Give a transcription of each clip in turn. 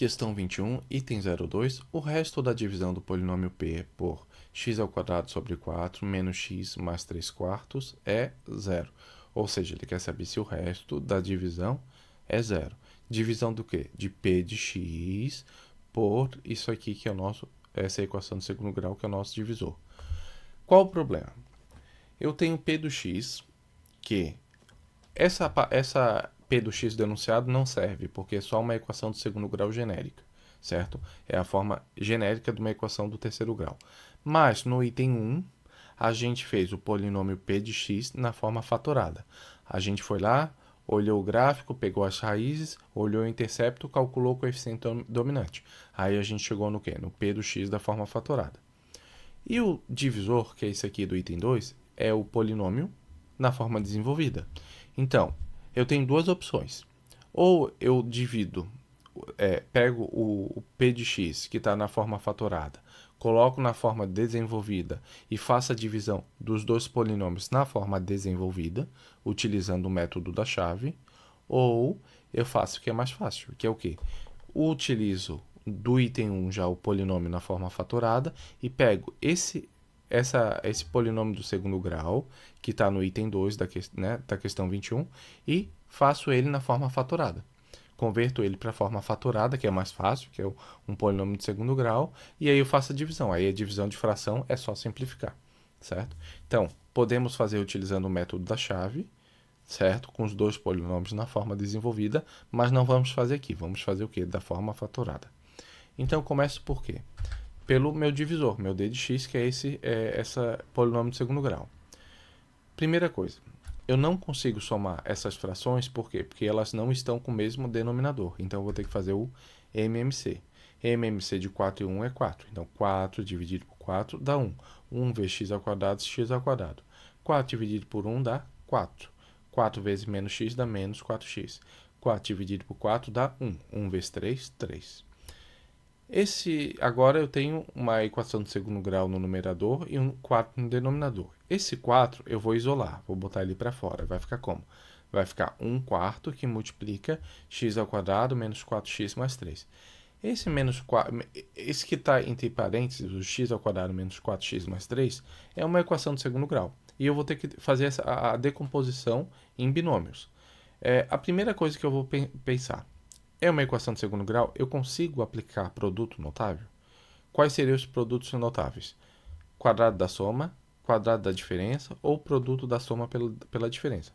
Questão 21, item 02, o resto da divisão do polinômio p por x² sobre 4 menos x mais 3 quartos é zero. Ou seja, ele quer saber se o resto da divisão é zero. Divisão do quê? De p de x por isso aqui que é o nosso, essa equação de segundo grau que é o nosso divisor. Qual o problema? Eu tenho p do x, que essa p do x denunciado não serve, porque é só uma equação de segundo grau genérica, certo? É a forma genérica de uma equação do terceiro grau. Mas no item 1, a gente fez o polinômio p de x na forma fatorada. A gente foi lá, olhou o gráfico, pegou as raízes, olhou o intercepto, calculou o coeficiente dominante. Aí a gente chegou no quê? No p do x da forma fatorada. E o divisor, que é esse aqui do item 2, é o polinômio na forma desenvolvida. Então, eu tenho duas opções. Ou eu divido, pego o p de x, que está na forma fatorada, coloco na forma desenvolvida e faço a divisão dos dois polinômios na forma desenvolvida, utilizando o método da chave. Ou eu faço o que é mais fácil, que é o quê? Utilizo do item 1 já o polinômio na forma fatorada e pego esse polinômio do segundo grau, que está no item 2 da questão 21, e faço ele na forma fatorada. Converto ele para a forma fatorada, que é mais fácil, que é um polinômio de segundo grau, e aí eu faço a divisão. Aí a divisão de fração é só simplificar, certo? Então, podemos fazer utilizando o método da chave, certo? Com os dois polinômios na forma desenvolvida, mas não vamos fazer aqui. Vamos fazer o quê? Da forma fatorada. Então, começo por quê? Pelo meu divisor, meu d de x, que é essa polinômio de segundo grau. Primeira coisa, eu não consigo somar essas frações, por quê? Porque elas não estão com o mesmo denominador. Então, eu vou ter que fazer o MMC. MMC de 4 e 1 é 4. Então, 4 dividido por 4 dá 1. 1 vezes x ao quadrado, x ao quadrado. 4 dividido por 1 dá 4. 4 vezes menos x dá menos 4x. 4 dividido por 4 dá 1. 1 vezes 3, 3. Agora eu tenho uma equação de segundo grau no numerador e um 4 no denominador. Esse 4 eu vou isolar, vou botar ele para fora. Vai ficar como? Vai ficar 1 quarto que multiplica x ao quadrado menos 4x mais 3. Esse que está entre parênteses, o x ao quadrado menos 4x mais 3, é uma equação de segundo grau. E eu vou ter que fazer a decomposição em binômios. A primeira coisa que eu vou pensar, é uma equação de segundo grau, eu consigo aplicar produto notável? Quais seriam os produtos notáveis? Quadrado da soma, quadrado da diferença ou produto da soma pela diferença?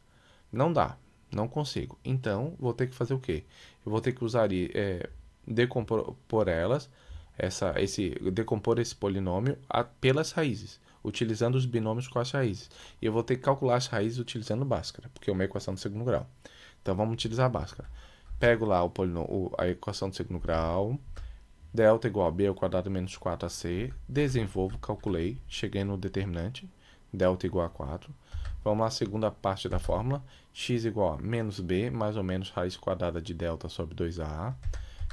Não dá, não consigo. Então, vou ter que fazer o quê? Eu vou ter que usar decompor elas, decompor esse polinômio pelas raízes, utilizando os binômios com as raízes. E eu vou ter que calcular as raízes utilizando Bhaskara, porque é uma equação de segundo grau. Então, vamos utilizar Bhaskara. Pego lá a equação de segundo grau, delta igual a b ao quadrado menos 4ac, desenvolvo, calculei, cheguei no determinante, delta igual a 4. Vamos lá, segunda parte da fórmula, x igual a menos b, mais ou menos raiz quadrada de delta sobre 2a.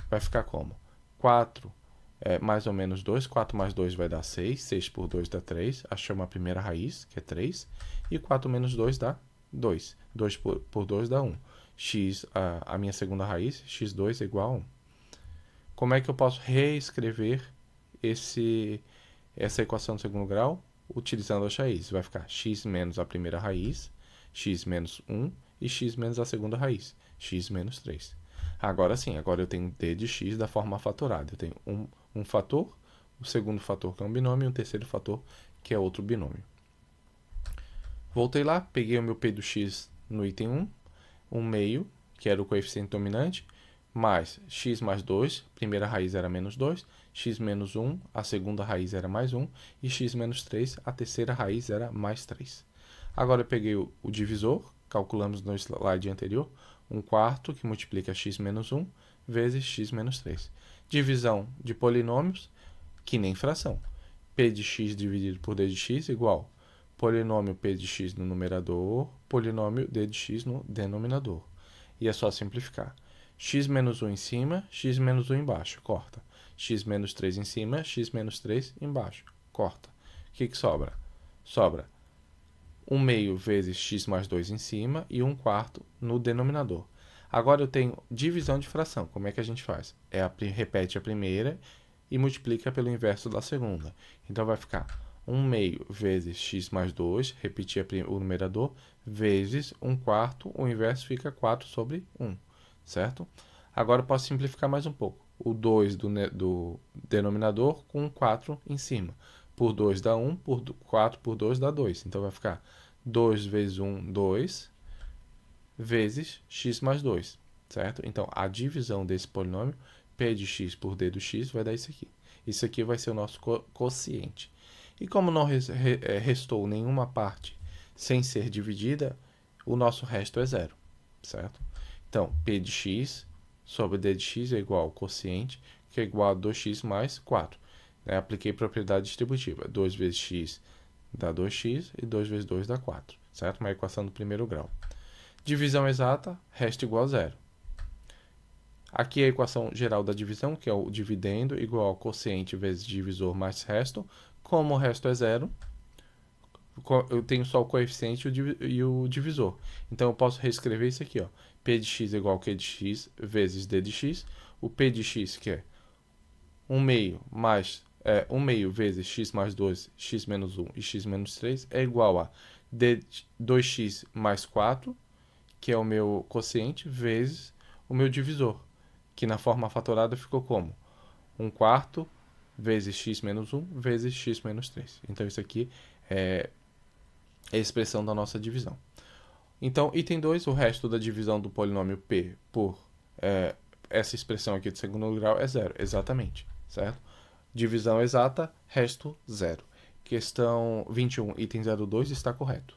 Vai ficar como? 4 mais ou menos 2, 4 mais 2 vai dar 6, 6 por 2 dá 3, achamos a primeira raiz, que é 3, e 4 menos 2 dá 2, 2 por 2 dá 1. X, a minha segunda raiz, x2 é igual a 1. Como é que eu posso reescrever essa equação de segundo grau? Utilizando as raízes. Vai ficar x menos a primeira raiz, x menos 1 e x menos a segunda raiz, x menos 3. Agora sim, agora eu tenho d de x da forma fatorada. Eu tenho um fator, o segundo fator que é um binômio e um terceiro fator que é outro binômio. Voltei lá, peguei o meu p do x no item 1, 1 meio, que era o coeficiente dominante, mais x mais 2, a primeira raiz era menos 2, x menos 1, a segunda raiz era mais 1, e x menos 3, a terceira raiz era mais 3. Agora eu peguei o divisor, calculamos no slide anterior, 1 quarto que multiplica x menos 1 vezes x menos 3. Divisão de polinômios, que nem fração. P de x dividido por d de x igual polinômio p de x no numerador, polinômio d de x no denominador. E é só simplificar. X menos 1 em cima, x menos 1 embaixo, corta. X menos 3 em cima, x menos 3 embaixo, corta. O que sobra? Sobra 1 meio vezes x mais 2 em cima e 1 quarto no denominador. Agora eu tenho divisão de fração. Como é que a gente faz? Repete a primeira e multiplica pelo inverso da segunda. Então vai ficar 1 meio vezes x mais 2, repetir o numerador, vezes 1 quarto, o inverso fica 4 sobre 1, certo? Agora eu posso simplificar mais um pouco. O 2 do denominador com 4 em cima. Por 2 dá 1, por 4 por 2 dá 2. Então vai ficar 2 vezes 1, 2, vezes x mais 2, certo? Então a divisão desse polinômio, p de x por d do x, vai dar isso aqui. Isso aqui vai ser o nosso quociente. E como não restou nenhuma parte sem ser dividida, o nosso resto é zero, certo? Então, p de x sobre d de x é igual ao quociente, que é igual a 2x mais 4. Apliquei propriedade distributiva. 2 vezes x dá 2x e 2 vezes 2 dá 4, certo? Uma equação do primeiro grau. Divisão exata, resto igual a zero. Aqui é a equação geral da divisão, que é o dividendo igual ao quociente vezes divisor mais resto. Como o resto é zero, eu tenho só o coeficiente e o divisor. Então eu posso reescrever isso aqui, ó. P de x é igual a Q de x vezes D de x. O P de x, que é 1 meio mais 1 meio vezes x mais 2, x menos 1 e x menos 3 é igual a 2x mais 4, que é o meu quociente, vezes o meu divisor, que na forma fatorada ficou como? 1 quarto vezes x menos 1 vezes x menos 3. Então isso aqui é a expressão da nossa divisão. Então, item 2, o resto da divisão do polinômio p por essa expressão aqui de segundo grau é zero, exatamente, certo? Divisão exata, resto zero. Questão 21, item 02 está correto.